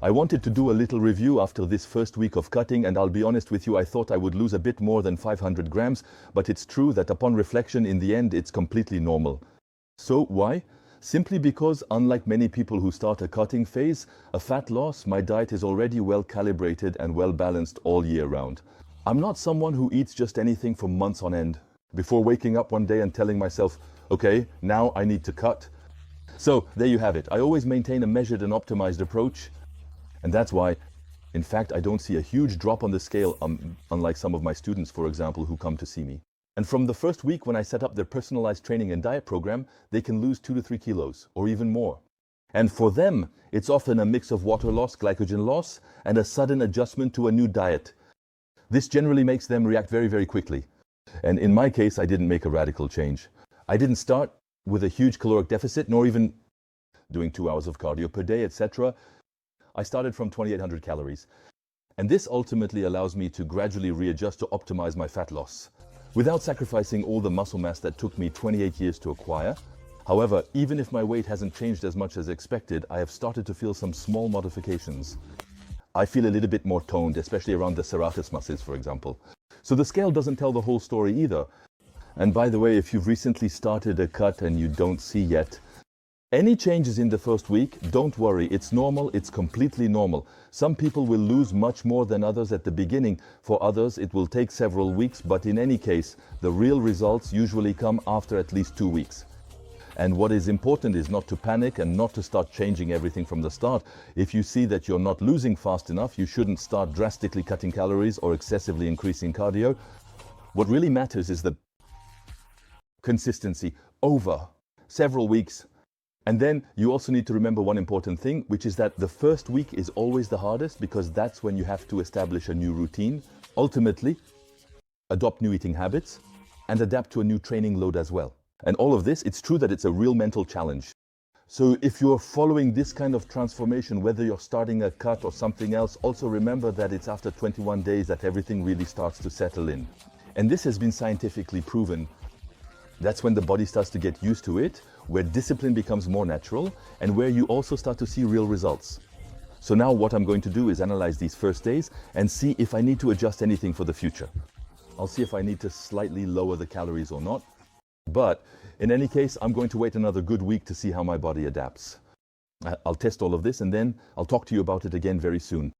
I wanted to do a little review after this first week of cutting, and I'll be honest with you, I thought I would lose a bit more than 500 grams, but it's true that upon reflection, in the end, it's completely normal. So why? Simply because, unlike many people who start a cutting phase, a fat loss, my diet is already well calibrated and well balanced all year round. I'm not someone who eats just anything for months on end, before waking up one day and telling myself, okay, now I need to cut. So there you have it. I always maintain a measured and optimized approach. And that's why, in fact, I don't see a huge drop on the scale, unlike some of my students, for example, who come to see me. And from the first week when I set up their personalized training and diet program, they can lose 2 to 3 kilos, or even more. And for them, it's often a mix of water loss, glycogen loss, and a sudden adjustment to a new diet. This generally makes them react very, very quickly. And in my case, I didn't make a radical change. I didn't start with a huge caloric deficit, nor even doing 2 hours of cardio per day, etc. I started from 2,800 calories. And this ultimately allows me to gradually readjust to optimize my fat loss, without sacrificing all the muscle mass that took me 28 years to acquire. However, even if my weight hasn't changed as much as expected, I have started to feel some small modifications. I feel a little bit more toned, especially around the serratus muscles, for example. So the scale doesn't tell the whole story either. And by the way, if you've recently started a cut and you don't see yet any changes in the first week, don't worry, it's normal, it's completely normal. Some people will lose much more than others at the beginning. For others, it will take several weeks, but in any case, the real results usually come after at least 2 weeks. And what is important is not to panic and not to start changing everything from the start. If you see that you're not losing fast enough, you shouldn't start drastically cutting calories or excessively increasing cardio. What really matters is the consistency over several weeks. And then you also need to remember one important thing, which is that the first week is always the hardest, because that's when you have to establish a new routine, ultimately adopt new eating habits, and adapt to a new training load as well. And all of this, it's true that it's a real mental challenge. So if you're following this kind of transformation, whether you're starting a cut or something else, also remember that it's after 21 days that everything really starts to settle in. And this has been scientifically proven. That's when the body starts to get used to it, where discipline becomes more natural, and where you also start to see real results. So now what I'm going to do is analyze these first days and see if I need to adjust anything for the future. I'll see if I need to slightly lower the calories or not. But in any case, I'm going to wait another good week to see how my body adapts. I'll test all of this, and then I'll talk to you about it again very soon.